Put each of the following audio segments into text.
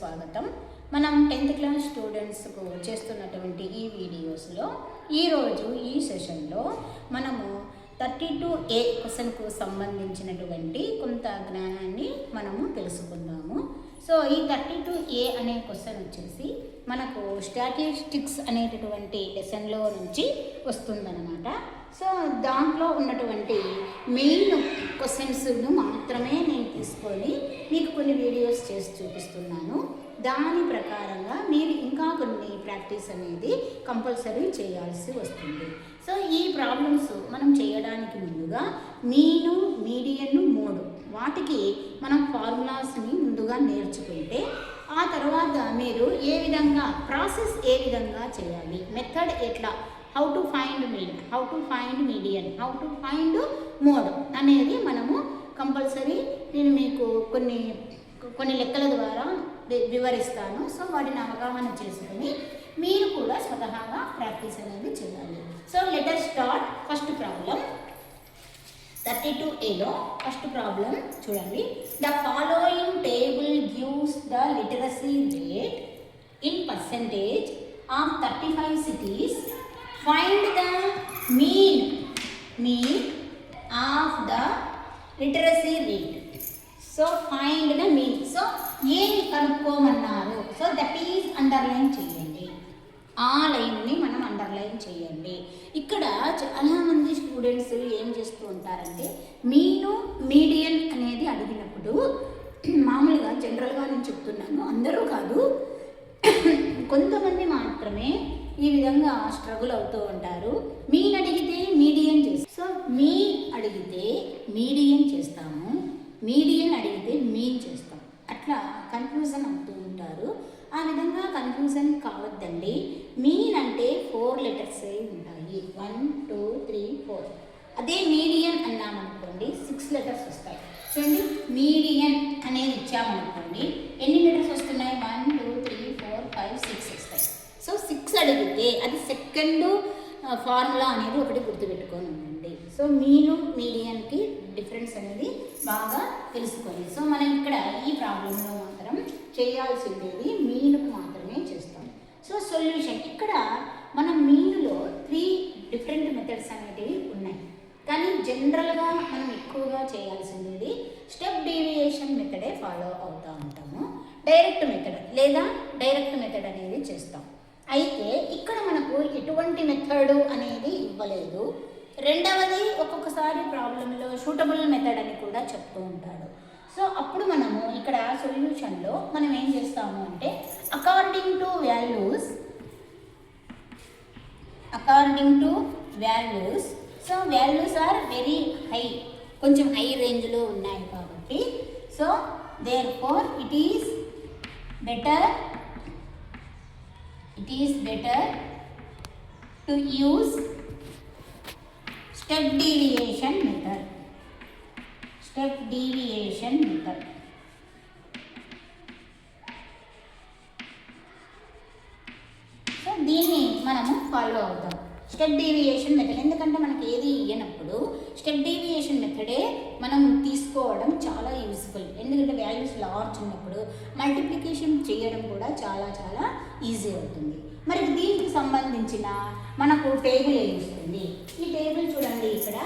స్వాగతం. మనం 10th class స్టూడెంట్స్కు చేస్తున్నటువంటి ఈ వీడియోస్లో ఈరోజు ఈ సెషన్లో మనము 32A క్వశ్చన్కు సంబంధించినటువంటి కొంత జ్ఞానాన్ని మనము తెలుసుకుందాము. సో ఈ 32A అనే క్వశ్చన్ వచ్చేసి మనకు స్టాటిస్టిక్స్ అనేటటువంటి లెసన్లో నుంచి వస్తుందన్నమాట. సో దాంట్లో ఉన్నటువంటి మెయిన్ క్వశ్చన్స్ను మాత్రమే నేను తీసుకొని మీకు కొన్ని వీడియోస్ చేసి చూపిస్తున్నాను. దాని ప్రకారంగా మీరు ఇంకా కొన్ని ప్రాక్టీస్ అనేది కంపల్సరీ చేయాల్సి వస్తుంది. సో ఈ ప్రాబ్లమ్స్ మనం చేయడానికి ముందుగా మీను, మీడియన్, మోడ్ వాటికి మనం ఫార్ములాస్ని ముందుగా నేర్చుకుంటే ఆ తర్వాత మీరు ఏ విధంగా ప్రాసెస్ ఏ విధంగా చేయాలి, మెథడ్ ఎట్లా, how to find mean, how to find median, how to find mode అనేది మనము కంపల్సరీ నేను మీకు కొన్ని లెక్కల ద్వారా వివరిస్తాను. సో వాటిని అవగాహన చేసుకుని మీరు కూడా స్వతహాగా ప్రాక్టీస్ అనేది చేయాలి. So let us start. First problem 32Aలో ఫస్ట్ ప్రాబ్లం చూడండి. The following table gives the literacy rate in percentage of 35 cities. Find the mean of the literacy rate. So find the mean. So ఏమి కనుక్కోమన్నారు. So that is underline చేయండి. ఆ లైన్ని మనం underline చేయండి. ఇక్కడ చాలామంది స్టూడెంట్స్ ఏం చేస్తూ ఉంటారంటే మీను, మీడియన్ అనేది అడిగినప్పుడు మామూలుగా జనరల్గా నేను చెప్తున్నాను, అందరూ కాదు, కొంతమంది మాత్రమే ఈ విధంగా స్ట్రగుల్ అవుతూ ఉంటారు. మీన్ అడిగితే మీడియన్ చేస్తాం, సో మీ అడిగితే మీడియన్ చేస్తాము, మీడియన్ అడిగితే మీన్ చేస్తాం. అట్లా కన్ఫ్యూజన్ అవుతూ ఉంటారు. ఆ విధంగా కన్ఫ్యూజన్ కావద్దండి. మీన్ అంటే 4 letters ఉంటాయి, 1 2 3 4. అదే మీడియన్ అన్నామనుకోండి 6 letters వస్తాయి. చూడండి, మీడియన్ అనేది ఇచ్చామనుకోండి ఎన్ని లెటర్స్ వస్తున్నాయి, 1 2 3 4 5 6 వస్తాయి. సో 6 అడిగితే అది సెకండ్ ఫార్ములా అనేది ఒకటి గుర్తుపెట్టుకొని ఉండండి. సో మీను, మీడియన్కి డిఫరెన్స్ అనేది బాగా తెలుసుకోండి. సో మనం ఇక్కడ ఈ ప్రాబ్లంలో మాత్రం చేయాల్సింది మీనుకు మాత్రమే చేస్తాం. సో సొల్యూషన్ ఇక్కడ మనం మీనులో 3 డిఫరెంట్ మెథడ్స్ అనేటివి ఉన్నాయి. కానీ జనరల్గా మనం ఎక్కువగా చేయాల్సింది స్టెప్ డీవియేషన్ మెథడే ఫాలో అవుతూ ఉంటాము. డైరెక్ట్ మెథడ్ లేదా డైరెక్ట్ మెథడ్ అనేది చేస్తాం. అయితే ఇక్కడ మనకు ఎటువంటి మెథడ్ అనేది ఇవ్వలేదు. రెండవది ఒక్కొక్కసారి ప్రాబ్లంలో సూటబుల్ మెథడ్ అని కూడా చెప్తూ ఉంటాడు. సో అప్పుడు మనము ఇక్కడ సొల్యూషన్లో మనం ఏం చేస్తాము అంటే according to values, so values are very high, కొంచెం హై రేంజ్లో ఉన్నాయి కాబట్టి so therefore it is better to use step deviation method. సో దీన్ని మనము ఫాలో అవుతాం, స్టెప్ డీవియేషన్ మెథడ్. ఎందుకంటే మనకి ఏది ఇయ్యనప్పుడు స్టెప్ డీవియేషన్ మెథడే మనం తీసుకోవడం చాలా యూస్ఫుల్. ఎందుకంటే వాల్యూస్ లార్జ్ ఉన్నప్పుడు మల్టిప్లికేషన్ చేయడం కూడా చాలా చాలా ఈజీ అవుతుంది. మరి దీనికి సంబంధించిన మనకు టేబుల్ ఏమి ఇస్తుంది. ఈ టేబుల్ చూడండి, ఇక్కడ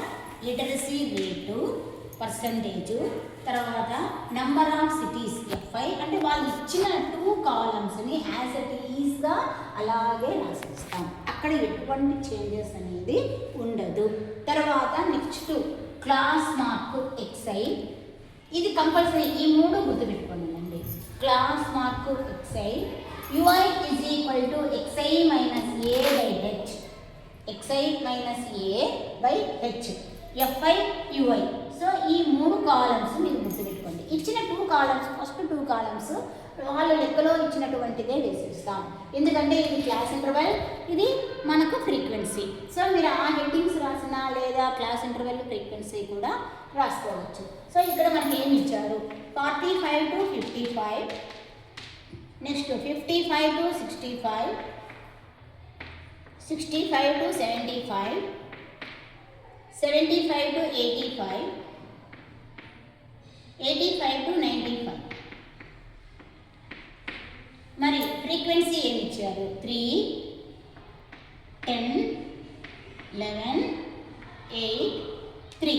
లిటరసీ రేటు, పర్సంటేజు, తర్వాత నెంబర్ ఆఫ్ సిటీస్ FI, అంటే వాళ్ళు ఇచ్చిన 2 కాలమ్స్ని యాజ్ ఇట్ ఈజ్గా అలాగే రాసిస్తాం. అక్కడ ఎటువంటి చేంజెస్ అనేది ఉండదు. తర్వాత నెక్స్ట్ క్లాస్ మార్క్ XI, ఇది కంపల్సరీ ఈ 3 గుర్తుపెట్టుకోండి. Class mark XI, UI is equal to XI minus A by H, XI minus A by H, FI UI. So ఈ 3 కాలమ్స్ మీరు గుర్తుపెట్టుకోండి. ఇచ్చిన 2 కాలమ్స్, ఫస్ట్ 2 కాలమ్స్ వాళ్ళ లెక్కలో ఇచ్చినటువంటిదే వేసిస్తాం. ఎందుకంటే ఇది క్లాస్ ఇంటర్వెల్, ఇది మనకు ఫ్రీక్వెన్సీ. సో మీరు ఆ హెడ్డింగ్స్ రాసినా లేదా క్లాస్ ఇంటర్వెల్ ఫ్రీక్వెన్సీ కూడా రాసుకోవచ్చు. సో ఇక్కడ మనకి ఏమి ఇచ్చారు, 45 to 55, next 55 to 65, 65 to 75, 75 to 85, 85 to 95. Frequency ఏమి ఇచ్చారు? 3, 10, 11, 8, 3.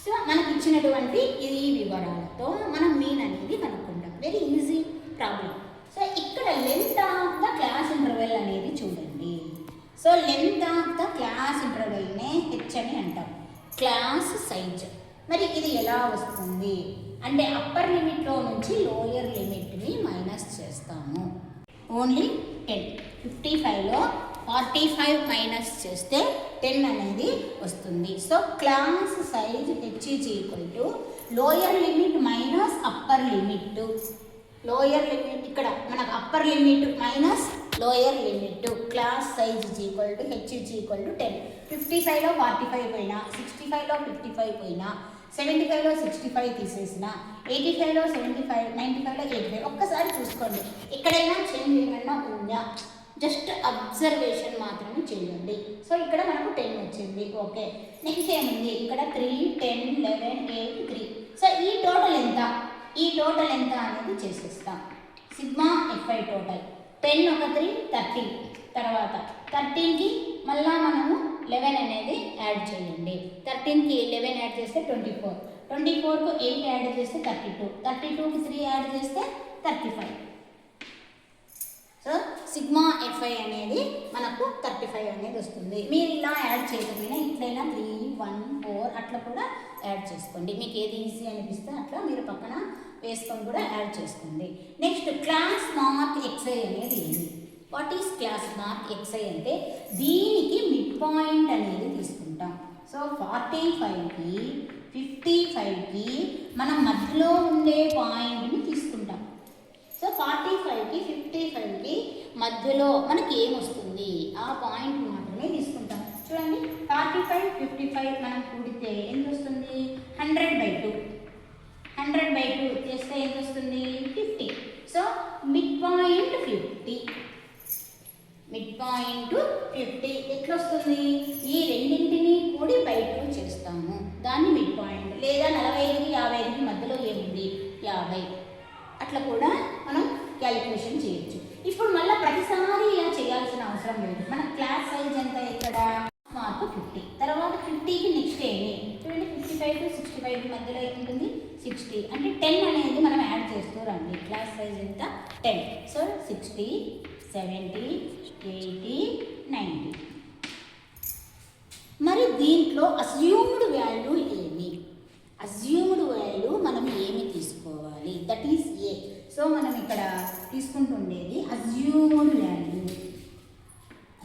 సో మనకి ఇచ్చినటువంటి ఈ వివరాలతో మనం మీన్ అనేది కనుక్కుంటాం. Very easy problem. సో ఇక్కడ length of the class interval అనేది చూడండి. So length of the class ఇంటర్వెల్నే హెచ్ అని అంటాం. క్లాస్ సైజ్ మరి ఇది ఎలా వస్తుంది అంటే అప్పర్ లిమిట్లో నుంచి లోయర్ లిమిట్ని మైనస్ చేస్తాము. ఓన్లీ 10. 55లో 45 మైనస్ చేస్తే 10 అనేది వస్తుంది. So class size H is equal to lower limit minus upper limit. Lower limit ఇక్కడ మనకు upper limit minus lower limit. Class size is equal to H is equal to 10. 55లో 45 పోయినా, 65లో 55 పోయినా, 75లో 65 తీసేసిన, 85లో 75, 95లో 85. ఒక్కసారి చూసుకోండి ఎక్కడైనా చేంజ్ ఏమైనా ఉందా, జస్ట్ అబ్జర్వేషన్ మాత్రమే చేయండి. సో ఇక్కడ మనకు 10 వచ్చింది. ఓకే, నెక్స్ట్ ఏముంది ఇక్కడ 3, 10, 11, 8, 3. సో ఈ టోటల్ ఎంత, ఈ టోటల్ ఎంత అనేది చేసేస్తాం. సిగ్మా ఎఫ్ఐ టోటల్ 10 ఒక 3 13. తర్వాత 13కి మళ్ళా మనము 11 అనేది యాడ్ చేయండి. 13కి 11 యాడ్ చేస్తే 24. 24కు 8 యాడ్ చేస్తే 32. 32కి 3 యాడ్ చేస్తే 35. సో సిగ్మా ఎఫ్ఐ అనేది మనకు 35 అనేది వస్తుంది. మీరు ఇలా యాడ్ చేయకపోయినా ఇట్లయినా 3, 1, 4 అట్లా కూడా యాడ్ చేసుకోండి. మీకు ఏది ఈజీ అనిపిస్తే అట్లా మీరు పక్కన వేసుకొని కూడా యాడ్ చేసుకోండి. నెక్స్ట్ క్లాస్ మార్క్ ఎక్స్ఐ అనేది ఏంటి? What is class mark xi అంటే దీనికి మిడ్ పాయింట్ అనేది తీసుకుంటాం. సో 45కి 55కి మనం మధ్యలో ఉండే పాయింట్ని తీసుకుంటాం. సో 45కి 55కి మధ్యలో మనకి ఏమొస్తుంది ఆ పాయింట్ మాత్రమే తీసుకుంటాం. చూడండి 45, 55 మనం కూడితే ఎంత వస్తుంది? 100/2. 100/2 చేస్తే ఎంత వస్తుంది? 50. So mid point 50. Mid point 50 ఎట్లా వస్తుంది? ఈ రెండింటిని కూడి బై 2 చేస్తాము, దాన్ని మిడ్ పాయింట్. లేదా 45కి 55కి మధ్యలో ఏముంది? 50. అట్లా కూడా మనం క్యాలిక్యులేషన్ చేయొచ్చు. ఇప్పుడు మళ్ళీ ప్రతిసారి ఇలా చేయాల్సిన అవసరం లేదు. మన క్లాస్ సైజ్ ఎంత ఇక్కడ? మార్క్ 50. తర్వాత 50కి నెక్స్ట్ ఏమి? చూడండి 55 to 65 మధ్యలో ఉంటుంది 60. అంటే 10 అనేది మనం యాడ్ చేస్తూ రండి. క్లాస్ సైజ్ ఎంత? 10. సో 60, 70, 80, 90. మరి దీంట్లో అస్యూమ్డ్ వాల్యూ ఏమి? అస్యూమ్డ్ వాల్యూ మనం ఏమి తీసుకోవాలి? That is a. సో మనం ఇక్కడ తీసుకుంటుండేది అస్యూమ్డ్ వాల్యూ.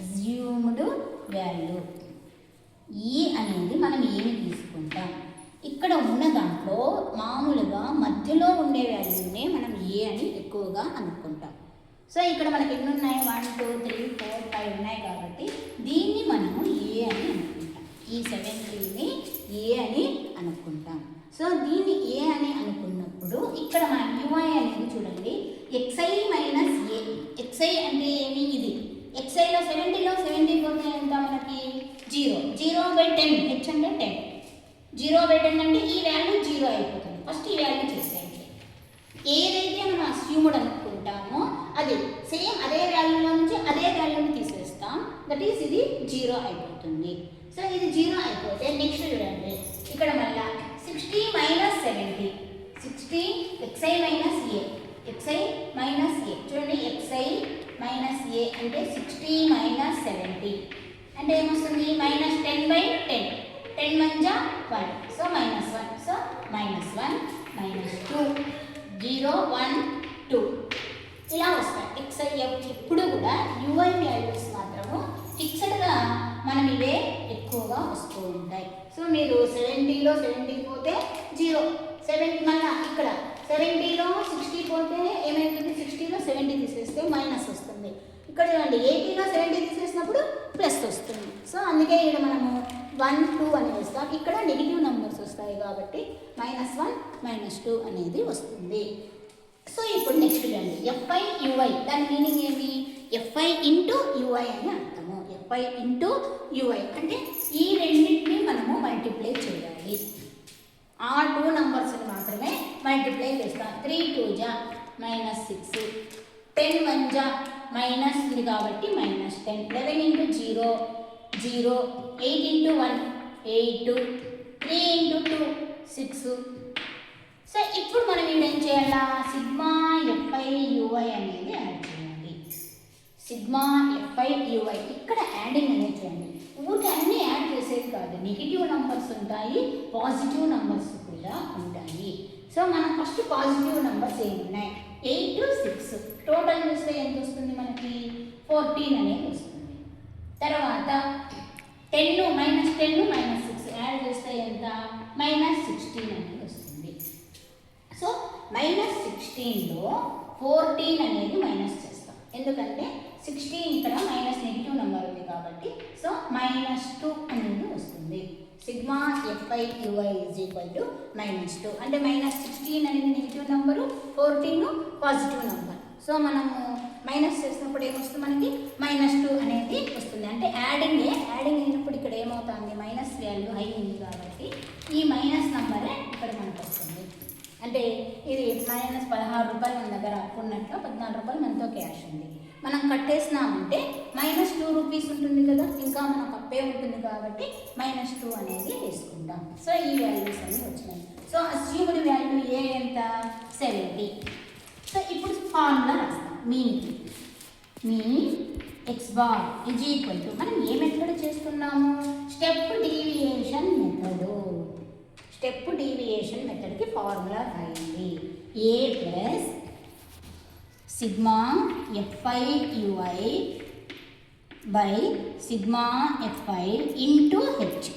అస్యూమ్డ్ వాల్యూ ఈ అనేది మనం ఏమి తీసుకుంటాం? ఇక్కడ ఉన్న దాంట్లో మామూలుగా మధ్యలో ఉండే వాల్యూనే మనం ఏ అని ఎక్కువగా అనుకుంటాం. సో ఇక్కడ మనకి ఎన్ని ఉన్నాయి? 1, 2, 3, 4, 5 ఉన్నాయి కాబట్టి దీన్ని మనము ఏ అని అనుకుంటాం. ఈ 70ని ఏ అని అనుకుంటాం. సో దీన్ని ఏ అని అనుకున్నప్పుడు ఇక్కడ మన యూఐ అనేది చూడండి ఎక్స్ఐ మైనస్ ఏ. ఎక్స్ఐ అంటే ఏమి? ఇది ఎక్స్ఐలో 70లో 70 పోతే ఎంత మనకి? 0. 0/10. హెచ్ అంటే 10. 0/10 అంటే ఈ వాల్యూ 0 అయిపోతుంది. ఫస్ట్ ఈ వాల్యూ చేసేయండి. ఏదైతే మనం అస్యూమ్డ్ అనుకుంటామో అది సేమ్ అదే వాల్యూలో నుంచి అదే వాల్యూని తీసేస్తాం. దట్ ఈస్ ఇది 0 అయిపోతుంది. సో ఇది 0 అయిపోతే నెక్స్ట్ చూడండి ఇక్కడ మళ్ళీ 60 మైనస్ 70. 60 xi మైనస్ ఏ. xi మైనస్ ఏ చూడండి xi మైనస్ ఏ అంటే 60 మైనస్ 70 అంటే ఏమొస్తుంది? మైనస్ 10/10. 10 మంజా 1. సో -1. సో -1, -2, 0, 1, 2 ఇలా వస్తాయి. xi ఎప్పుడు కూడా ui వాల్యూస్ మాత్రము ఫిక్స్డ్గా మనం ఇవే ఎక్కువగా వస్తూ ఉంటాయి. సో మీరు 70లో 70 పోతే 0. 70 మళ్ళీ ఇక్కడ 70లో 60 పోతే ఏమైతుంది? 60లో 70 తీసేస్తే మైనస్ వస్తుంది. ఇక్కడ చూడండి 80లో 70 తీసేసినప్పుడు ప్లస్ వస్తుంది. సో అందుకే ఇక్కడ మనము 1, 2 అని వేస్తాం. ఇక్కడ నెగిటివ్ నెంబర్స్ వస్తాయి కాబట్టి -1, -2 అనేది వస్తుంది. సో ఇప్పుడు నెక్స్ట్ చూడండి ఎఫ్ఐ యుఐ. దాని మీనింగ్ ఏమి? ఎఫ్ఐ ఇంటూ యుఐ అని అర్థము. ఎఫ్ఐ ఇంటూ యుఐ అంటే ఈ రెండింటిని మనము మల్టిప్లై చేయాలి. ఆ 2 నంబర్స్ని మాత్రమే మల్టిప్లై చేస్తాం. 3 2 -6, 10 1 జా మైనస్ ఉంది కాబట్టి -10. 11 ఇంటూ 0 0, 8 ఇంటూ 1 8, 3 ఇంటూ 2 6. సో ఇప్పుడు మనం ఏం చేయాలా, సిగ్మా ఎఫ్ఐ యుఐ అనేది యాడ్ చేయాలి. సిగ్మా ఎఫ్ఐ యుఐ ఇక్కడ యాడింగ్ అనేది చేయండి. ఊరికి అన్నీ యాడ్ చేసేది కాదు, నెగిటివ్ నంబర్స్ ఉంటాయి, పాజిటివ్ నంబర్స్ కూడా ఉంటాయి. సో మనం ఫస్ట్ పాజిటివ్ నంబర్స్ ఏమున్నాయి, 8 6 టోటల్ చూస్తే ఎంత వస్తుంది మనకి 14 అనేది వస్తుంది. తర్వాత 10 -6 యాడ్ చేస్తే ఎంత -16 అనేది వస్తుంది. సో -16లో 14 అనేది మైనస్ చేస్తాం, ఎందుకంటే 16 ఇక్కడ మైనస్ నెగిటివ్ నెంబర్ ఉంది కాబట్టి. సో -2 అనేది వస్తుంది. సిగ్మా ఎఫ్ఐ యుఐ -2 అంటే -16 అనేది negative number, 14 positive number. So మనము మైనస్ చేసినప్పుడు ఏమొస్తుంది మనకి -2 అనేది వస్తుంది. అంటే యాడింగ్ అయినప్పుడు ఇక్కడ ఏమవుతుంది, మైనస్ వాల్యూ హై ఉంది కాబట్టి ఈ మైనస్ నెంబరే ఇక్కడ మనకు వస్తుంది. అంటే ఇది -16 రూపాయలు మన దగ్గర అప్పున్నట్లు 14 రూపాయలు మనతో క్యాష్ ఉంది. మనం కట్టేసినామంటే -2 రూపీస్ ఉంటుంది కదా, ఇంకా మనకు అప్పే ఉంటుంది కాబట్టి -2 అనేది తీసుకుంటాం. సో ఈ వాల్యూస్ అన్నీ వచ్చినాయి. సో అస్యూమ్డ్ వాల్యూ ఏ ఎంత 70. సో ఇప్పుడు ఫార్ములా రాస్తాం, mean x bar is equal to, మనం ఏ మెథడ్ చేస్తున్నాము, స్టెప్ డీవియేషన్ మెథడ్కి ఫార్ములా రాయండి. A plus sigma FI UI by sigma FI into H.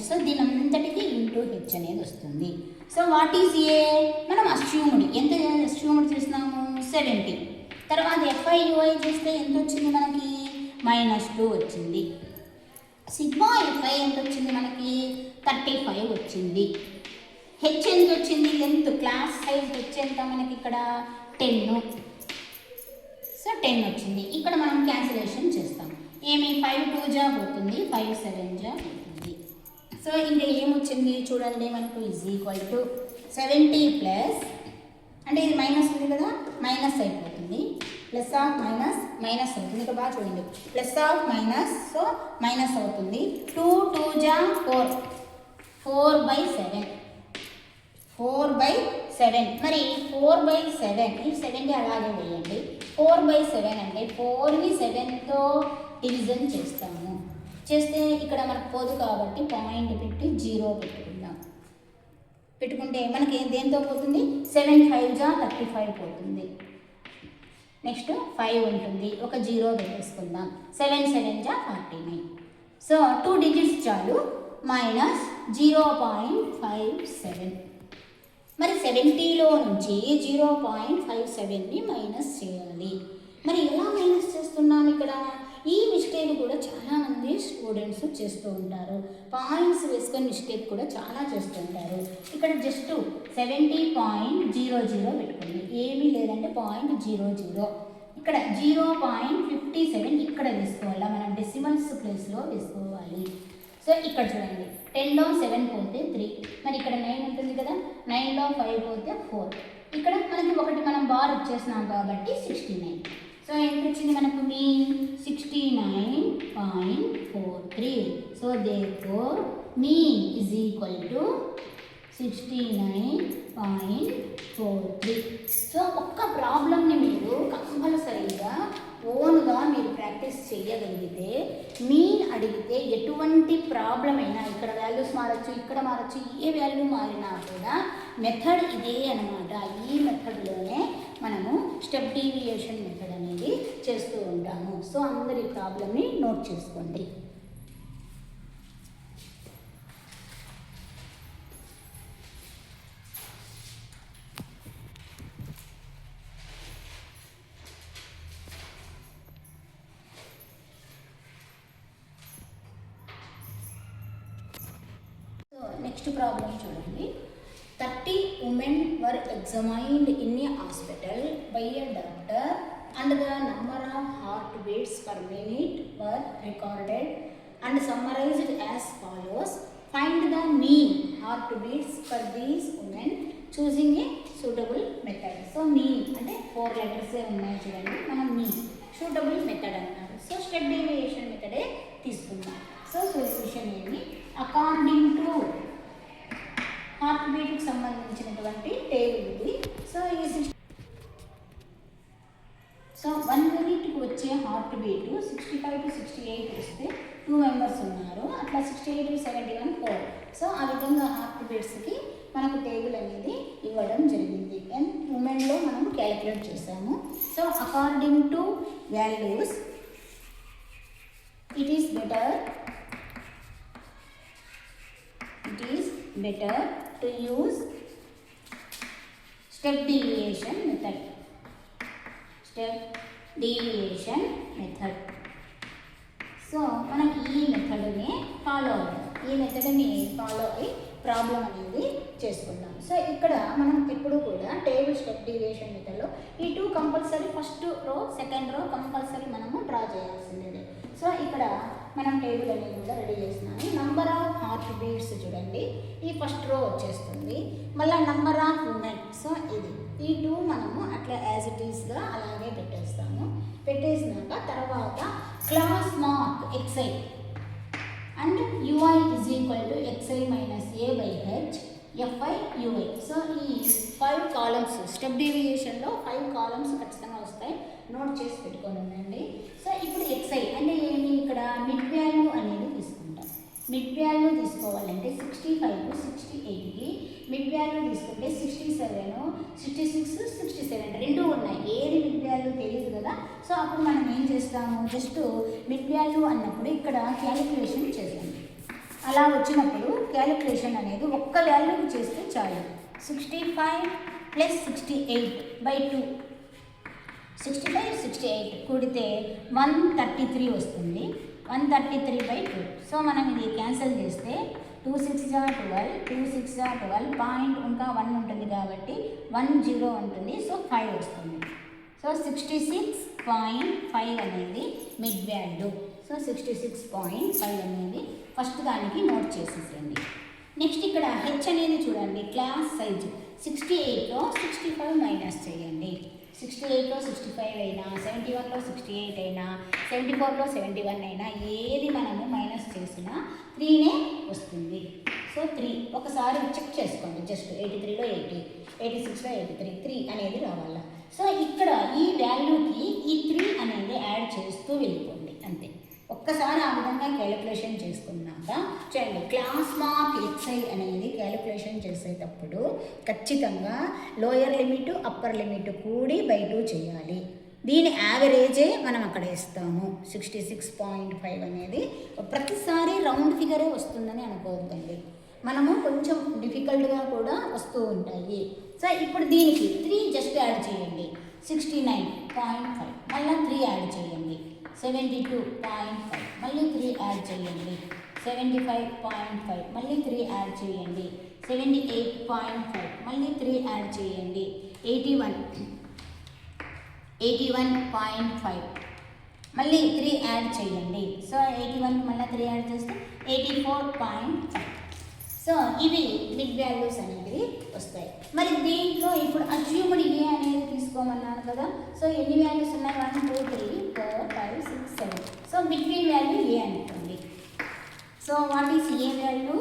So దీని అంతటికి ఇంటూ హెచ్ అనేది వస్తుంది. సో వాట్ ఈజ్ ఏ, మనం అస్యూమ్డ్ ఎంత అస్యూమ్డ్ చేసినాము 70. తర్వాత ఎఫ్ఐ యుఐ చేస్తే ఎంత వచ్చింది మనకి -2 వచ్చింది. సిగ్మా ఎఫ్ఐ ఎంత వచ్చింది మనకి 35 వచ్చింది. హెచ్ ఎంత వచ్చింది, లెంత్ క్లాస్ సైజ్ హెచ్ ఎంత మనకి ఇక్కడ 10. సో 10 వచ్చింది. ఇక్కడ మనం క్యాన్సిలేషన్ చేస్తాం, ఏమి 5 2 జా పోతుంది, 5 7 జా పోతుంది. సో ఇంకా ఏమొచ్చింది చూడండి మనకు ఈజ్ ఈక్వల్ టు 70 ప్లస్, అంటే ఇది మైనస్ ఉంది కదా, మైనస్ అయిపోతుంది, ప్లస్ ఆఫ్ మైనస్ అవుతుంది. ఇంకా బాగా చూడండి, plus of minus, so minus అవుతుంది. 2 2 జా 4, 4/7. మరి 4/7 ఈ 7ని అలాగే వేయండి. 4/7 అంటే 4ని 7తో డివిజన్ చేస్తే ఇక్కడ మనకు పోదు కాబట్టి పాయింట్ పెట్టి 0 పెట్టుకుంటే మనకి దేంతో పోతుంది, 7 5 జా 35 పోతుంది. నెక్స్ట్ 5 ఉంటుంది, ఒక 0 పెట్టేసుకుందాం, 7 7 జా 49. సో 2 డిజిట్స్ చాలు, -0.57. మరి 70లో నుంచి 0.57ని మైనస్ చేయాలి. మరి ఎలా మైనస్ చేస్తున్నాం, ఇక్కడ ఈ మిస్టేక్ కూడా చాలామంది స్టూడెంట్స్ చేస్తూ ఉంటారు. పాయింట్స్ వేసుకొని మిస్టేక్ కూడా చాలా చేస్తుంటారు. ఇక్కడ జస్ట్ 70.00 పెట్టుకోండి, ఏమీ లేదంటే 0.00. ఇక్కడ 0.57 ఇక్కడ వేసుకోవాలా, మనం డెసిమల్స్ ప్లేస్లో వేసుకోవాలి. సో ఇక్కడ చూడండి, 10లో 7 పోతే 3, మరి ఇక్కడ 9 ఉంటుంది కదా, 9లో 5 పోతే 4. ఇక్కడ మనకి ఒకటి మనం బార్ ఇచ్చేసినాం కాబట్టి 69. సో ఎంత వచ్చింది మనకు mean 69.43. So therefore mean is equal to 69.43. So ఒక్క ప్రాబ్లమ్ని మీరు కంపల్సరీగా ఓన్గా మీరు ప్రాక్టీస్ చేయగలిగితే, మీన్ అడిగితే ఎటువంటి ప్రాబ్లం అయినా, ఇక్కడ వాల్యూస్ మారచ్చు, ఇక్కడ మారచ్చు, ఏ వాల్యూ మారినా కూడా మెథడ్ ఇదే అనమాట. ఈ మెథడ్లోనే మనము స్టెప్ డీవియేషన్ మెథడ్ అనేది చేస్తూ ఉంటాము. సో అందరి ప్రాబ్లమ్ని నోట్ చేసుకోండి. నెక్స్ట్ ప్రాబ్లం చూడండి. 30 women were examined in a hospital by a doctor and the number of heartbeats per minute were recorded and summarized as follows. Find the mean heartbeats for these women choosing a suitable method. So మీ అంటే 4 letters ఉన్నాయి చూడండి, మనం మీ suitable method అన్నారు. So step deviation మెథడే తీసుకుందాం. So solution ఏమి, అకార్డింగ్ టు హార్ట్ బీట్కి సంబంధించినటువంటి టేబుల్ ఇది. సో ఈ 1 మినిట్కి వచ్చే హార్ట్ బీట్ 65 to 68 వస్తే 2 మెంబర్స్ ఉన్నారు, అట్లా 68 to 71 4. సో ఆ విధంగా హార్ట్ బీట్స్కి మనకు టేబుల్ అనేది ఇవ్వడం జరిగింది. అండ్ ఉమెన్లో మనం క్యాలిక్యులేట్ చేసాము. So according to values it is better to use step deviation method. So మనం ఈ మెథడ్ని ఫాలో అయ్యి ప్రాబ్లం అనేది చేసుకుందాం. సో ఇక్కడ మనం ఎప్పుడు కూడా టేబుల్ స్టెప్ డీవియేషన్ మెథడ్లో ఈ 2 compulsory, first row second row compulsory మనము డ్రా చేయాల్సిందే. సో ఇక్కడ మనం టేబుల్ అనేది కూడా రెడీ చేస్తున్నాము. నంబర్ ఆఫ్ హార్ట్ బీట్స్ చూడండి, ఈ ఫస్ట్ రో వచ్చేస్తుంది. మళ్ళీ నంబర్ ఆఫ్ ఉమెన్, సో ఇది ఈ 2 మనము అట్లా యాజ్ ఇట్ ఈస్గా అలాగే పెట్టేస్తాము. పెట్టేసినాక తర్వాత క్లాస్ మార్క్ xi అండ్ ui is equal to xi minus a by h fi ui. So ఈ 5 కాలమ్స్ స్టెప్ డీవియేషన్లో 5 కాలమ్స్ ఖచ్చితంగా వస్తాయి, నోట్ చేసి పెట్టుకొని ఉండండి. సో ఇప్పుడు xi అంటే ఏమి, ఇక్కడ మిడ్ వాల్యూ అనేది తీసుకుంటాం. మిడ్ వాల్యూ తీసుకోవాలంటే 65 to 68కి మిడ్ వాల్యూ తీసుకుంటే 67, 66, 67 రెండు ఉన్నాయి. ఏది మిడ్ వాల్యూ తెలియదు కదా. సో అప్పుడు మనం ఏం చేస్తాము, జస్ట్ మిడ్ వాల్యూ అన్నప్పుడు ఇక్కడ క్యాలిక్యులేషన్ చేస్తాం. అలా వచ్చినప్పుడు క్యాలిక్యులేషన్ అనేది ఒక్క వాల్యూకి చేస్తే చాలు. 65 + 68/2, 65, 68 కూడితే 133 వస్తుంది. 133/2. సో మనం ఇది క్యాన్సిల్ చేస్తే 2 6 12, 2 6 12, పాయింట్ ఇంకా 1 ఉంటుంది కాబట్టి 10 ఉంటుంది. సో 5 వస్తుంది. సో 66.5 అనేది మిడ్ వాల్యూ. సో 66.5 అనేది ఫస్ట్ దానికి నోట్ చేసేసేయండి. నెక్స్ట్ ఇక్కడ హెచ్ అనేది చూడండి, క్లాస్ సైజు 68లో 65 మైనస్ చేయండి. 68లో 65 అయినా, 71లో 68 అయినా, 74లో 71 అయినా ఏది మనము మైనస్ చేసినా 3నే వస్తుంది. సో 3 ఒకసారి చెక్ చేసుకోండి. జస్ట్ 83లో 80, 86లో 83, 3 అనేది రావాలా. సో ఇక్కడ ఈ వాల్యూకి ఈ 3 అనేది యాడ్ చేస్తూ వెళ్ళిపోండి, అంతే. ఒక్కసారి ఆ విధంగా క్యాలిక్యులేషన్ చేసుకున్నాక చూడండి, క్లాస్ మార్క్ xi అనేది క్యాలిక్యులేషన్ చేసేటప్పుడు ఖచ్చితంగా లోయర్ లిమిట్ అప్పర్ లిమిట్ కూడి బై 2 చేయాలి. దీని యావరేజే మనం అక్కడ ఇస్తాము. 66.5 అనేది ప్రతిసారి రౌండ్ ఫిగరే వస్తుందని అనుకోవద్దండి, మనము కొంచెం డిఫికల్ట్గా కూడా వస్తూ ఉంటాయి. సో ఇప్పుడు దీనికి 3 జస్ట్ యాడ్ చేయండి, 69.5, మళ్ళీ 3 యాడ్ చేయండి, 72.5, మళ్ళీ 3 యాడ్ చేయండి, 75.5, మళ్ళీ 3 యాడ్ చేయండి, 78.5, మళ్ళీ 3 యాడ్ చేయండి, 81.5, మళ్ళీ 3 యాడ్ చేయండి. సో 81 మళ్ళీ 3 యాడ్ చేస్తే 84.5. సో ఇవి మిడ్ వాల్యూస్ అనేవి వస్తాయి. మరి దీంట్లో ఇప్పుడు అజ్యూమ్డ్ ఏ అనేది తీసుకోమన్నాను కదా. సో ఎన్ని వాల్యూస్ ఉన్నాయి, 1 2 3 4 5 6 7. సో బిట్వీన్ వాల్యూ ఏ అనుకోండి. So what is A value,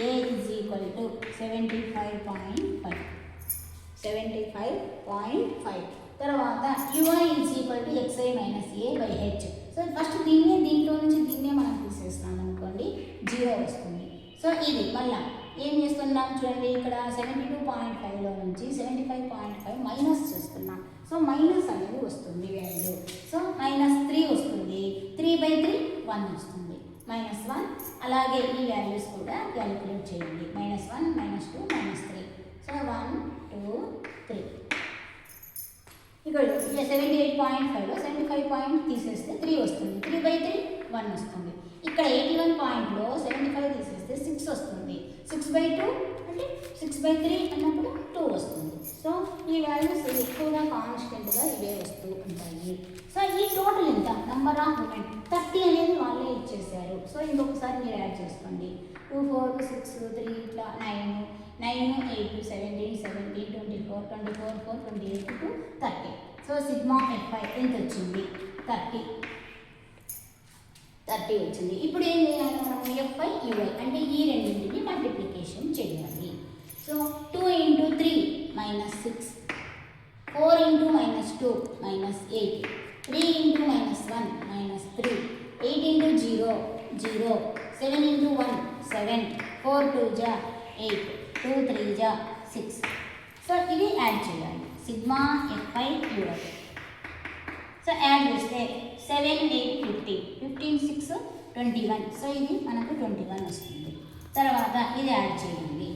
A is equal to 75.5, 75.5. తర్వాత ui is equal to xi minus a by H. So first దీంట్లో నుంచి దీన్నే మనం తీసేస్తాం అనుకోండి, 0 వస్తుంది. సో ఇది మళ్ళీ ఏం చేస్తున్నాం చూడండి, ఇక్కడ 72.5లో నుంచి 75.5 మైనస్ చేస్తున్నాం. సో మైనస్ అనేది వస్తుంది వాల్యూ. సో -3 వస్తుంది, 3/3 1 వస్తుంది, -1. అలాగే ఈ వాల్యూస్ కూడా క్యాలిక్యులేట్ చేయండి, -1, -2, -3. సో 1 2 3. ఇక్కడ 78.5లో 75 తీసేస్తే 3 వస్తుంది, 3/3 1 వస్తుంది. ఇక్కడ 81.లో 75 తీసేస్తే 6 వస్తుంది, 6/2 అంటే 6/3 అన్నప్పుడు 2 వస్తుంది. సో ఈ వాల్యూస్ ఎక్కువగా కాన్స్టెంట్గా ఇవే వస్తూ ఉంటాయి. సో ఈ టోటల్ ఎంత, నంబర్ ఆఫ్ ఉమెన్ 30 అనేది వాళ్ళే ఇచ్చేసారు. సో ఇంకొకసారి మీరు యాడ్ చేసుకోండి, 2 4 6 3 ఇట్లా 9, 9, 8, 17, 17, 24, 24, 4, 28 to 30. సో సిగ్మా FI ఎంత వచ్చింది? 30 వచ్చింది. ఇప్పుడు ఏం చేయాలి మనం? FI UI అంటే ఈ రెండింటిని మల్టిప్లికేషన్ చేయాలి. So 2 into 3 minus 6, 4 into minus 2 minus 8, 3 into minus 1 minus 3, 8 into 0 0, 7 into 1 7, 4 2 ja 8, 2 3 ja 6. So ఇది యాడ్ చేయాలి sigma FI UI. So add చేస్తే 7 8 15, 15 6 21. సో ఇది మనకు 21 వస్తుంది. తర్వాత ఇది యాడ్ చేయండి.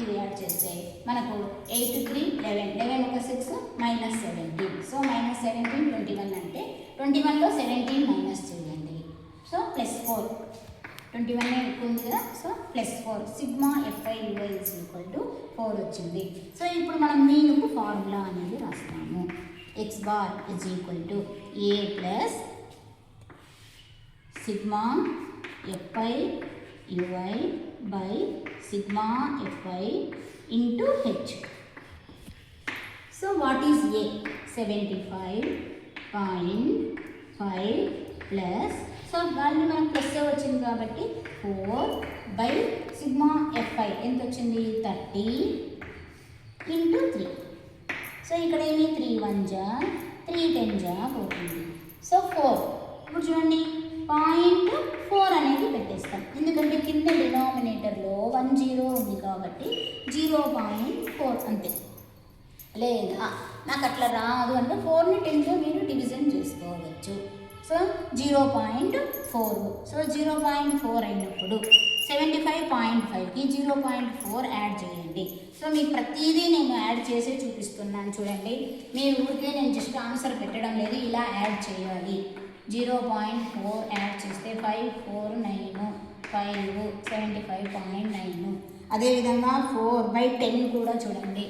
ఇది యాడ్ చేస్తే మనకు 8 3 11, 11 ఒక 6 మైనస్ 17. సో మైనస్ 17 21 అంటే 21లో 17 మైనస్ చేయండి. సో ప్లస్ 4, 21 ఎక్కువ ఉంది కదా. So plus 4 sigma FI UI is equal to 4 వచ్చింది. సో ఇప్పుడు మనం మీనుకు ఫార్ములా అనేది రాస్తాము. X bar is equal to A plus sigma FI UI by sigma FI into H. So what is A? 75.5 plus, so దాన్ని మనం plus వచ్చింది కాబట్టి 4 by sigma FI ఎంత వచ్చింది? 30 into 3. సో ఇక్కడ ఏమి 3 1 జా 3 10 జా పోతుంది. సో 4 ఇప్పుడు చూడండి 0.4 అనేది పెట్టేస్తాం. ఎందుకంటే కింద డినామినేటర్లో 1 0 ఉంది కాబట్టి 0.4 అంతే. లేదా నాకు అట్లా రాదు అంటే 4ని 10తో మీరు డివిజన్ చేసుకోవచ్చు. సో 0.4. సో 0.4 అయినప్పుడు 75.5కి 0.4 యాడ్ చేయండి. సో మీకు ప్రతిదీ నేను యాడ్ చేసే చూపిస్తున్నాను చూడండి. మీరు ఊరికే నేను జస్ట్ ఆన్సర్ పెట్టడం లేదు, ఇలా యాడ్ చేయాలి. 0.4 యాడ్ చేస్తే 5 4 9 5 75.9. అదేవిధంగా 4/10 కూడా చూడండి.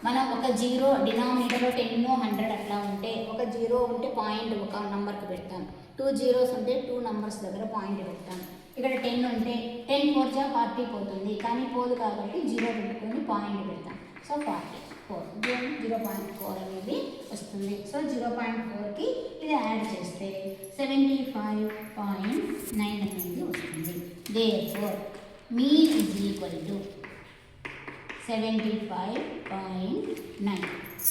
మనం ఒక 0 డినామినేటర్లో 10 100 అట్లా ఉంటే ఒక 0 ఉంటే పాయింట్ ఒక నెంబర్కి పెడతాం. 2 zeros ఉంటే 2 నెంబర్స్ దగ్గర పాయింట్ పెడతాం. ఇక్కడ 10 ఉంటే 10 4 జా 40 పోతుంది, కానీ పోదు కాబట్టి 0 పెట్టుకొని పాయింట్ పెడతాం. సో 44 0.4 అనేది వస్తుంది. సో 0.4కి ఇది యాడ్ చేస్తే 75.9 అనేది వస్తుంది. Therefore mean is equal to 75.9.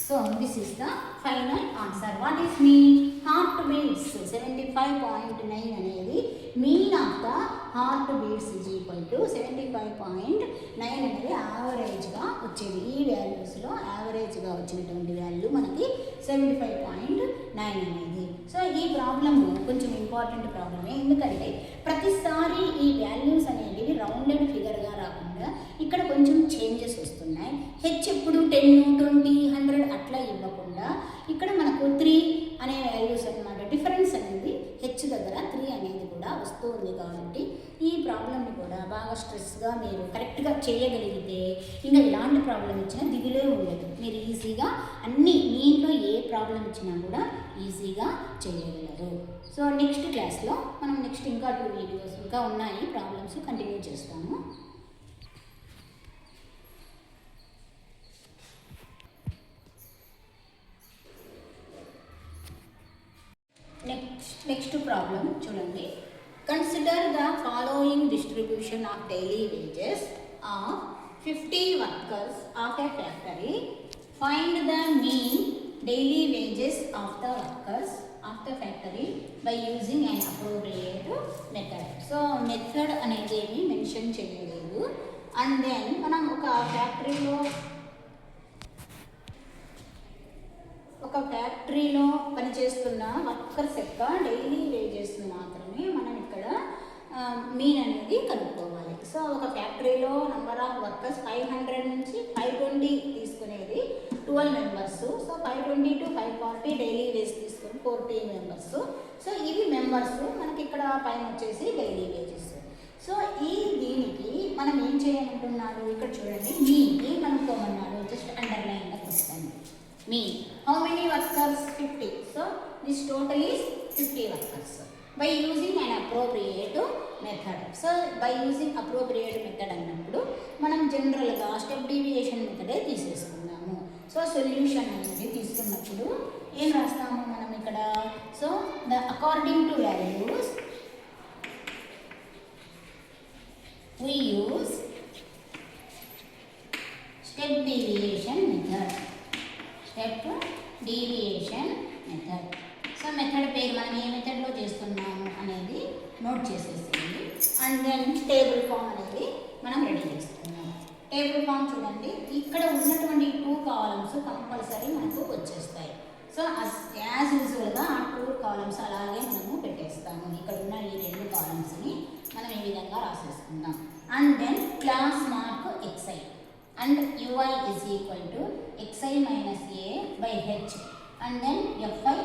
So this is the final answer. What is mean? Heartbeats. 75.9 అనేది mean of the heartbeats is equal to 75.9 అనేది యావరేజ్గా వచ్చేది. ఈ వాల్యూస్లో యావరేజ్గా వచ్చినటువంటి వాల్యూ మనకి 75.9 అనేది. సో ఈ ప్రాబ్లమ్ కొంచెం ఇంపార్టెంట్ ప్రాబ్లమే, ఎందుకంటే ప్రతిసారి ఈ వాల్యూస్ అనేవి రౌండెడ్ ఫిగర్గా రాకుండా ఇక్కడ కొంచెం చేంజెస్ వస్తున్నాయి. హెచ్ ఎప్పుడు 10 20 100 అట్లా ఇవ్వకుండా ఇక్కడ మనకు 3 అనే వాల్యూస్ అన్నమాట. డిఫరెన్స్ అనేది హెచ్ దగ్గర 3 అనేది కూడా వస్తూ ఉంది. కాబట్టి ఈ ప్రాబ్లమ్ని కూడా బాగా స్ట్రెస్గా మీరు కరెక్ట్గా చేయగలిగితే ఇంకా ఇలాంటి ప్రాబ్లం ఇచ్చినా దిగులే ఉండదు. మీరు ఈజీగా అన్నీ మీ ఇంట్లో ఏ ప్రాబ్లం ఇచ్చినా కూడా ఈజీగా చేయగలరు. సో నెక్స్ట్ క్లాస్లో మనం నెక్స్ట్ ఇంకా 2 వీడియోస్ ఇంకా ఉన్నాయి ప్రాబ్లమ్స్ కంటిన్యూ చేస్తాము. నెక్స్ట్ ప్రాబ్లం చూడండి. Consider the following distribution of daily wages of 50 workers of a factory. Find the mean daily wages of the workers of the factory by using an appropriate method. So method అనేది ఏమి mention చేయలేదు. And then మనం ఒక ఫ్యాక్టరీలో పనిచేస్తున్న workers యొక్క daily wages మాత్రమే మనం ఇక్కడ మీన్ అనేది కనుక్కోవాలి. సో ఒక ఫ్యాక్టరీలో నెంబర్ ఆఫ్ వర్కర్స్ 500 నుంచి 520 తీసుకునేది 12 members. So 520 to 540 daily wage తీసుకొని 40 మెంబర్స్. సో ఇవి మెంబర్స్, మనకి ఇక్కడ పైన వచ్చేసి డైలీ వేజెస్. సో దీనికి మనం ఏం చేయమంటున్నాడు ఇక్కడ చూడండి, మీని కనుక్కోమన్నాడు. జస్ట్ అండర్లైన్గా వస్తాను. mean how many workers? 50. So this total is 50 workers. By using an appropriate method. So by using appropriate method అన్నప్పుడు మనం జనరల్గా స్టెప్ డీవియేషన్ మెథడే తీసేసుకుందాము. సో సొల్యూషన్ అనేది తీసుకున్నప్పుడు ఏం రాస్తాము మనం ఇక్కడ? So according to values we use step deviation method. Step deviation method. So method పేరు మనం ఏ మెథడ్లో చేస్తున్నాము అనేది నోట్ చేసేసేయండి. అండ్ దెన్ టేబుల్ ఫామ్ అనేది మనం రెడీ చేసుకున్నాం. టేబుల్ ఫామ్ చూడండి, ఇక్కడ ఉన్నటువంటి 2 కాలమ్స్ కంపల్సరీ మనకు వచ్చేస్తాయి. సో యాజ్ యూజువల్గా ఆ 2 కాలమ్స్ అలాగే మనము పెట్టేస్తాము. ఇక్కడ ఉన్న ఈ 2 కాలమ్స్ని మనం ఈ విధంగా రాసేసుకుందాం. And then class mark xi అండ్ ui is equal to xi minus a by h and then fi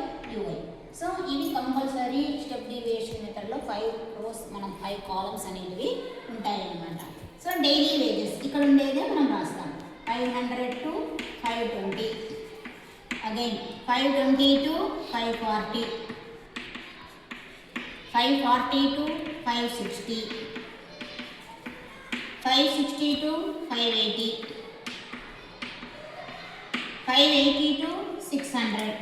ui. So ఇవి కంపల్సరీ స్టెప్ డీవియేషన్ మెథడ్లో 5 రోస్ మనం 5 కాలమ్స్ అనేవి ఉంటాయన్నమాట. సో డైలీ వేజెస్ ఇక్కడ ఉండేదే మనం రాస్తాం. 500 to 520, again 520 to 540, 540 to 560, 560 to 580, 580 to 600.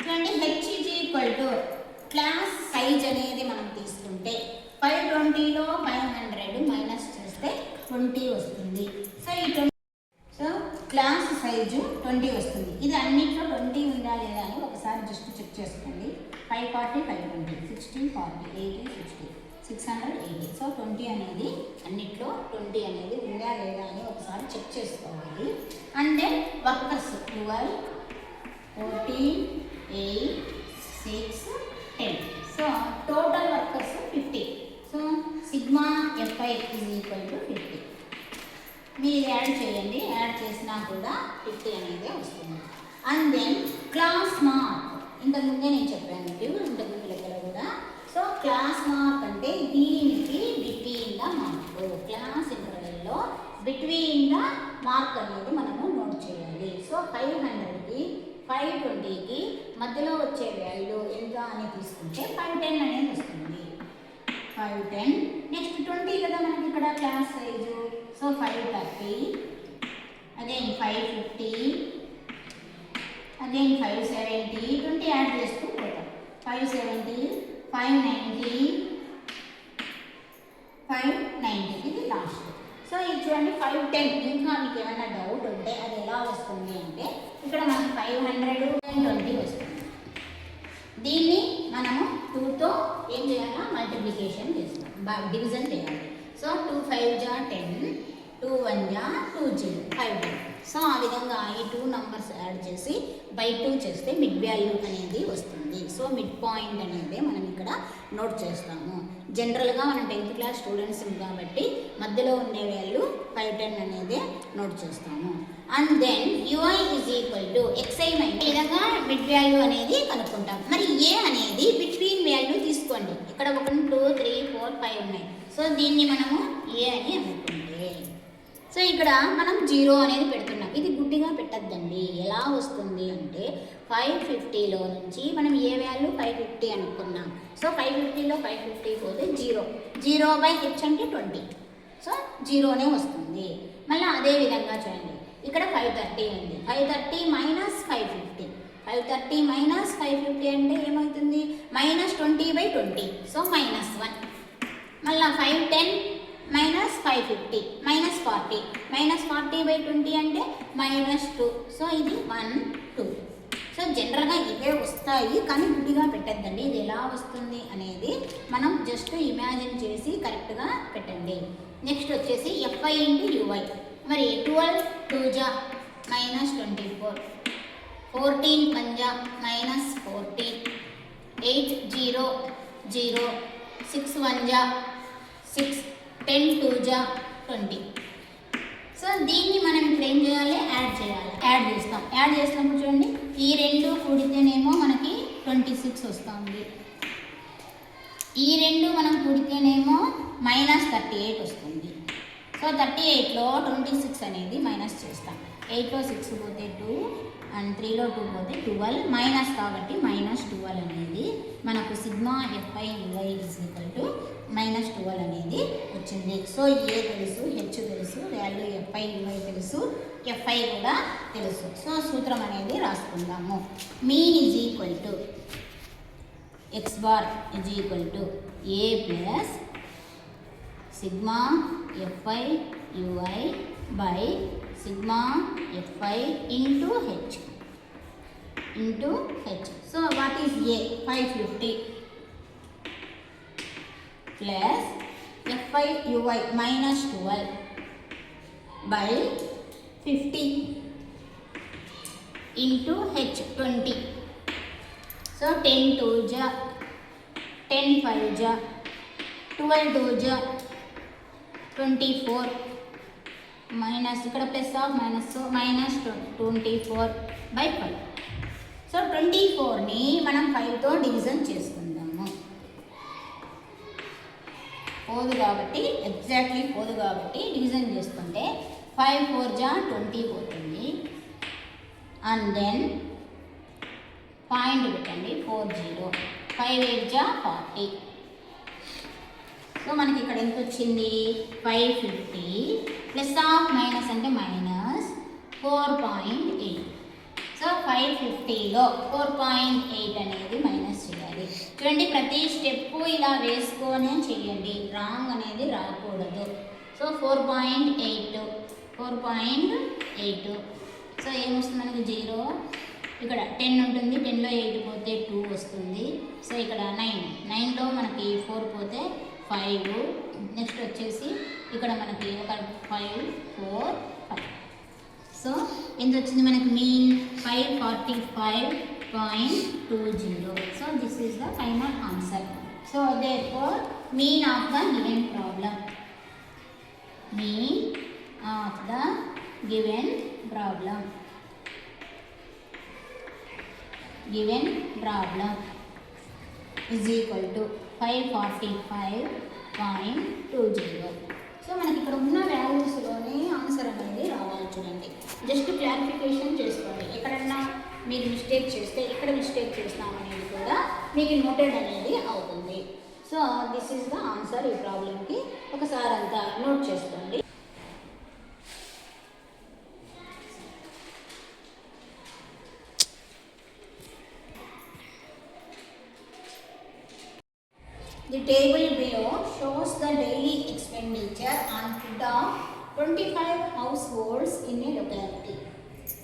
చూడండి h is equal to class size అనేది మనం తీసుకుంటే 520లో 500 మైనస్ చేస్తే 20 వస్తుంది. సో ఈ సో క్లాస్ సైజు 20 వస్తుంది. ఇది అన్నిట్లో 20 ఉందా లేదా అని ఒకసారి జస్ట్ చెక్ చేసుకోండి. 540, 520, 60, 40, 80, 60, 680. సో 20 అనేది అన్నిట్లో 20 అనేది ఉందా లేదా అని ఒకసారి చెక్ చేసుకోవాలి. And then workers 12, 14, 8, 6, 10. So total workers 50. So sigma fi is equal to 50. మీరు యాడ్ చేయండి, యాడ్ చేసినా కూడా 50 అనేది వస్తుంది. అండ్ దెన్ క్లాస్ మార్క్ ఇంతకుముందే నేను చెప్పాను మీకు ఇంతకుముందు దగ్గర కూడా. సో క్లాస్ మార్క్ అంటే దీనికి బిట్వీన్ ద మార్క్, క్లాస్ ఇంటర్వెల్లో బిట్వీన్ ద మార్క్ అనేది మనము నోట్ చేయాలి. సో 500కి 520కి మధ్యలో వచ్చే వాల్యూ ఎంత అని తీసుకుంటే 510 అనేది వస్తుంది. 510 నెక్స్ట్ 20 కదా మనకి ఇక్కడ class size. So 530, again 550, again 570, 20 add చేస్తూ పోతాం. 570, 590, 590 ఇది లాస్ట్. సో ఇది చూడండి 510. ఇంకా మీకు ఏమైనా డౌట్ ఉంటే అది ఎలా వస్తుంది అంటే ఇక్కడ మనకి 520 వస్తుంది. దీన్ని మనము 2తో ఏం చేయాలా? మల్టిప్లికేషన్ చేస్తాం, డివిజన్ చేయాలి. సో 2 5 జా 10, 2 1 జా 2 0, 5 10. సో ఆ విధంగా ఈ 2 నంబర్స్ యాడ్ చేసి బై 2 చేస్తే మిడ్ వాల్యూ అనేది వస్తుంది. సో మిడ్ పాయింట్ అనేది మనం ఇక్కడ నోట్ చేస్తాము. జనరల్గా మనం 10th క్లాస్ స్టూడెంట్స్ కాబట్టి మధ్యలో ఉండే వాల్యూ 510 అనేది నోట్ చేస్తాము. And then ui is equal to xi minus, ఈ విధంగా మిడ్ వాల్యూ అనేది కనుక్కుంటాం. మరి a అనేది బిట్వీన్ వాల్యూ తీసుకోండి. ఇక్కడ 1 2 3 4 5 ఉన్నాయి. సో దీన్ని మనము a అని అనుకుంటే, సో ఇక్కడ మనం 0 అనేది పెడుతున్నాం. ఇది గుడ్డిగా పెట్టద్దండి. ఎలా వస్తుంది అంటే 550లో నుంచి మనం ఏ వాల్యూ 550 అనుకున్నాం. సో 550లో 550 పోతే 0, 0/h అంటే 20. సో 0నే వస్తుంది. మళ్ళీ అదే విధంగా చూడండి, ఇక్కడ 530 ఉంది. 530 మైనస్ 550, 530 మైనస్ 550 అంటే ఏమవుతుంది? -20/20. సో -1. మళ్ళీ 510 మైనస్ 550 -40, -40/20 అంటే -2. సో ఇది 1 2. సో జనరల్గా ఇవే వస్తాయి, కానీ గుడ్డిగా పెట్టద్దండి. ఇది ఎలా వస్తుంది అనేది మనం జస్ట్ ఇమాజిన్ చేసి కరెక్ట్గా పెట్టండి. నెక్స్ట్ వచ్చేసి fi ఇంటూ ui. మరి 12 2 జా -24, 14 1 జా -14, 8 0 0, 6 1 జా 6, 10 2 జా 20. సో దీన్ని మనం ఇప్పుడు ఏం చేయాలి? యాడ్ చేయాలి. యాడ్ చేస్తాం. యాడ్ చేసినప్పుడు చూడండి, ఈ 2 కూడితేనేమో మనకి 26 వస్తుంది. ఈ 2 మనం కూడితేనేమో -38 వస్తుంది. సో 38లో 26 అనేది మైనస్ చేస్తాం. 8లో 6 పోతే 2, అండ్ 3లో 2 పోతే 12 మైనస్ కాబట్టి -12 అనేది మనకు సిగ్మా FI UI -12 అనేది వచ్చింది. సో ఏ తెలుసు, హెచ్ తెలుసు, వాల్యూ FI UI తెలుసు, FI కూడా తెలుసు. సో సూత్రం అనేది రాసుకుందాము. Mean is equal to x bar is equal to A plus sigma FI UI by sigma FI into H. So what is A? 550 plus FI UI -12 by 50 into H 20. So 10 2 జా 10 5 జా 12 2 జా 24 minus ఇక్కడ plus of minus, so -24 by 5. So 24ని మనం 5తో division చేసుకుందాము. పోదు కాబట్టి ఎగ్జాక్ట్లీ పోదు కాబట్టి డివిజన్ చేసుకుంటే 5 4 జా 20 పోతుంది. అండ్ దెన్ పాయింట్ పెట్టండి 40, 5 8 జా 40. సో మనకి ఇక్కడ ఎంత వచ్చింది? 550 ప్లస్ ఆఫ్ మైనస్ అంటే -4.8. సో 550లో 4.8 అనేది మైనస్ చేయాలి. చూడండి, ప్రతి స్టెప్ ఇలా వేసుకొని చేయండి, రాంగ్ అనేది రాకూడదు. సో 4.8. సో ఏమొస్తుంది మనకి? 0. ఇక్కడ 10 ఉంటుంది, 10లో 8 పోతే 2 వస్తుంది. సో ఇక్కడ 9లో మనకి 4 పోతే 5. నెక్స్ట్ వచ్చేసి ఇక్కడ మనకి ఒక 5 4 5. సో ఎంత వచ్చింది మనకి? Mean 545.20. So this is the final answer. So therefore mean of the given problem. Mean of the given problem is equal to 545.20. So మనకి ఇక్కడ ఉన్న వాల్యూస్లోనే ఆన్సర్ అనేది రావాలి. చూడండి, జస్ట్ క్లారిఫికేషన్ చేసుకోండి. ఎక్కడన్నా మీరు మిస్టేక్ చేస్తే ఎక్కడ మిస్టేక్ చేస్తామనేది కూడా మీకు నోటెడ్ అనేది అవుతుంది. So this is the answer. ఈ ప్రాబ్లంకి ఒకసారి అంతా నోట్ చేసుకోండి. The table below shows the daily expenditure on food of 25 households in a locality.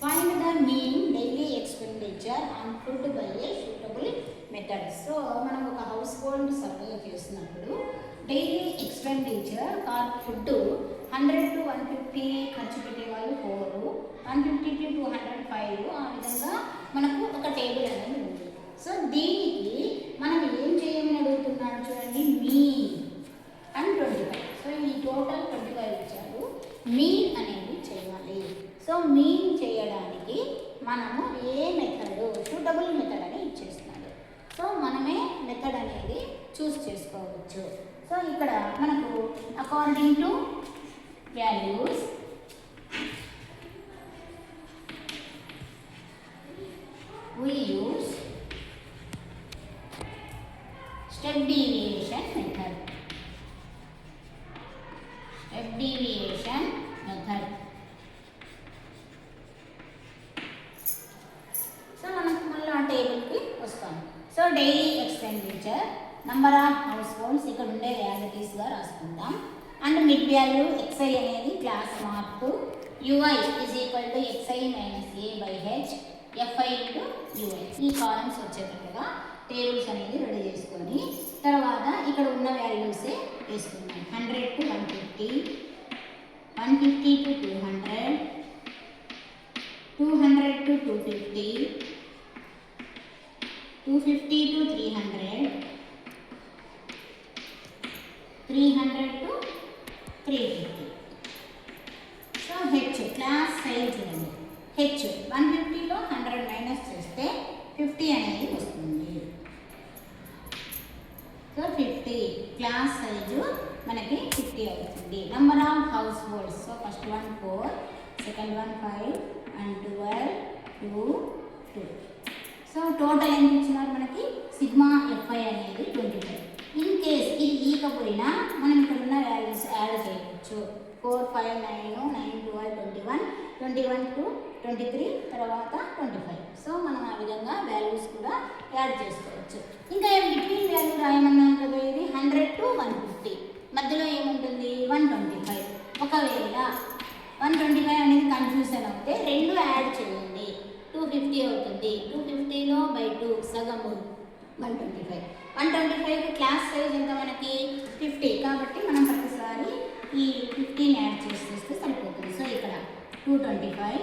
Find the mean daily expenditure on food by a suitable method. So, మనం ఒక house hold survey చేసినప్పుడు daily expenditure for food 100 to 150 ఖర్చు పెట్టే వాళ్ళు 4, 150 to 205. ఆ విధంగా మనకు ఒక టేబుల్ అనేది ఉంది. సో దీనికి మనం ఏం చేయమని అడుగుతున్నాడు చూడండి, మీన్ అండ్ 25. సో ఈ టోటల్ 25 ఇచ్చాడు, మీన్ అనేది చేయాలి. సో మీన్ చేయడానికి మనము ఏ మెథడ్? సూటబుల్ మెథడ్ అని ఇచ్చేస్తున్నాడు. సో మనమే మెథడ్ అనేది చూస్ చేసుకోవచ్చు. సో ఇక్కడ మనకు according to values we use step deviation method. So మనకు మళ్ళీ ఆ టేబుల్కి వస్తాం. So daily expenditure, number of house holds ఇక్కడ ఉండే వాల్యూటీస్గా రాసుకుందాం. అండ్ మిడ్ వాల్యూ xi అనేది class mark, ui is equal to xi minus a by H, fi into ui. ఈ columns వచ్చేటట్టుగా tables అనేది రెడీ చేసుకొని తర్వాత ఇక్కడ ఉన్న వాల్యూసే వేసుకున్నాం. 100 to 150, 150 to 200, 200 to 250, 250 to 300, 300 to 350. So H class size చూడండి, హెచ్ 150లో 100 మైనస్ చేస్తే 50 అనేది వస్తుంది. సో 50 క్లాస్ సైజు మనకి 50 అవుతుంది. Number of house holds, so first one 4, second one 5 and 12 2 2. So total ఎంత ఇచ్చినారు మనకి సిగ్మా FI అనేది 25. ఇన్ కేస్ ఇది ఈకపోయినా మనం ఇక్కడ ఉన్న వాల్యూస్ యాడ్ చేయవచ్చు. 4 5 9 9 12 21 21 to 23 తర్వాత 25. సో మనం ఆ విధంగా వాల్యూస్ కూడా యాడ్ చేసుకోవచ్చు. ఇంకా బిట్వీన్ వాల్యూ రాయమన్నాం కదా, ఇది 100 to 150 మధ్యలో ఏముంటుంది 125. ఒకవేళ 125 అనేది కన్ఫ్యూజన్ అవుతే రెండు యాడ్ చేయండి, 250 అవుతుంది. 250లో బై 2 సగము 125. 125 క్లాస్ సైజ్ ఎంత మనకి 50 కాబట్టి మనం ప్రతిసారి ఈ 15 యాడ్ చేస్తే సరిపోతుంది. సో ఇక్కడ 225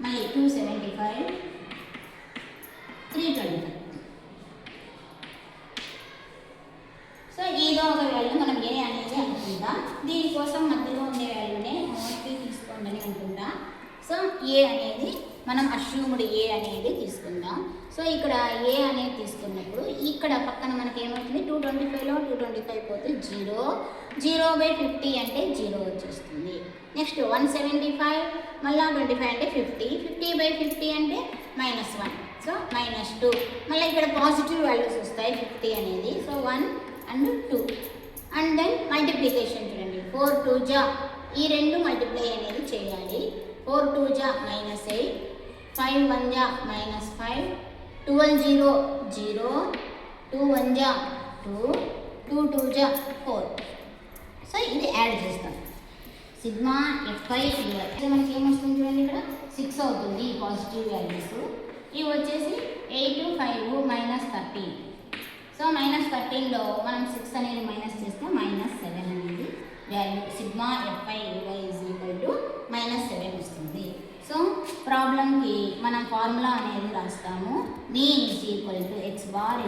మళ్ళీ 275 325. సో ఏదో ఒక వాల్యూ మనం ఏ అనేది అనుకుందాం. దీనికోసం మధ్యలో ఉండే వాల్యూనే మోస్ట్లీ తీసుకోండి అని అనుకుందాం. సో ఏ అనేది మనం అష్యూమ్డ్ ఏ అనేది తీసుకుందాం. సో ఇక్కడ ఏ అనేది తీసుకున్నప్పుడు ఇక్కడ పక్కన మనకి ఏమవుతుంది 225లో 225 పోతే 0 0/50 అంటే 0 వచ్చేస్తుంది. నెక్స్ట్ 175 మళ్ళీ 25 అంటే 50 50/50 అంటే -1. సో -2. మళ్ళీ ఇక్కడ పాజిటివ్ వాల్యూస్ వస్తాయి 50 అనేది. So 1 and 2 and then multiplication చూడండి 4 2 జా ఈ రెండు మల్టిప్లై అనేది చేయాలి. 4 2 జా -8 5 1 జా -5 12 0 0 2 1 జా 2 2 2 జా 4. సో ఇది యాడ్ చేస్తాం సిగ్మా FI మనకి ఏమొస్తుంది చూడండి, ఇక్కడ 6 అవుతుంది పాజిటివ్ వాల్యూస్. ఇవి వచ్చేసి 8 5 -13. సో -13లో మనం 6 అనేది మైనస్ చేస్తే -7 అనేది వాల్యూ సిగ్మా FI -7 వస్తుంది. సో ప్రాబ్లంకి మనం ఫార్ములా అనేది రాస్తాము. Mean x bar a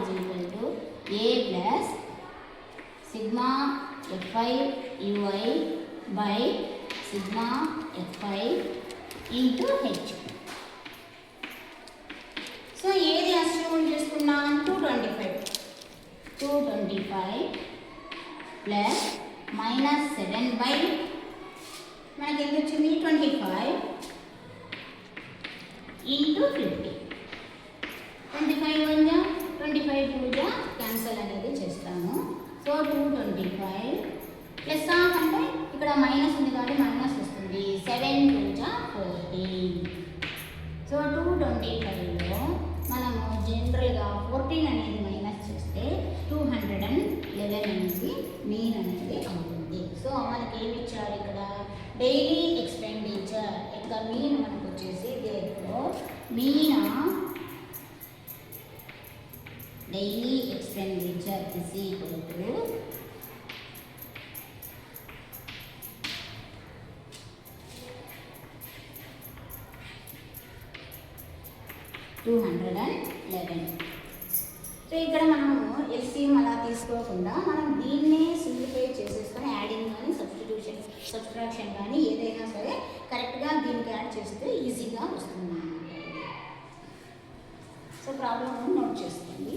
plus sigma FI by sigma FI into H. So ఏది అస్యూమ్ చేసుకున్నాం 225 ప్లస్ -7 బై మనకి ఎంత వచ్చింది 25 ఇంటూ 50. 25 1 జా 25 2 జా క్యాన్సల్ అనేది చేస్తాము. సో 225 ప్లస్ ఆఫ్ అంటే ఇక్కడ మైనస్ ఉంది కాబట్టి మైనస్ వస్తుంది. 7 2 జా 14. సో 225లో మనము జనరల్గా 14 అనేది మైనస్ చేస్తే 211 అనేది మీన్ అనేది అవుతుంది. సో మనకి ఏమి ఇచ్చారు ఇక్కడ డైలీ ఎక్స్పెండిచర్ యొక్క మీన్ మనకు వచ్చేసి mean daily expenditure is equal to 211. So ఇక్కడ మనము ఎల్సిఎం అలా తీసుకోకుండా మనం దీన్నే సింప్లిఫై చేసేసుకొని యాడింగ్ కానీ సబ్స్ట్రాక్షన్ కానీ ఏదైనా సరే కరెక్ట్గా దీనికి యాడ్ చేస్తే ఈజీగా వస్తుంది. సో ప్రాబ్లమ్ నోట్ చేసుకోండి.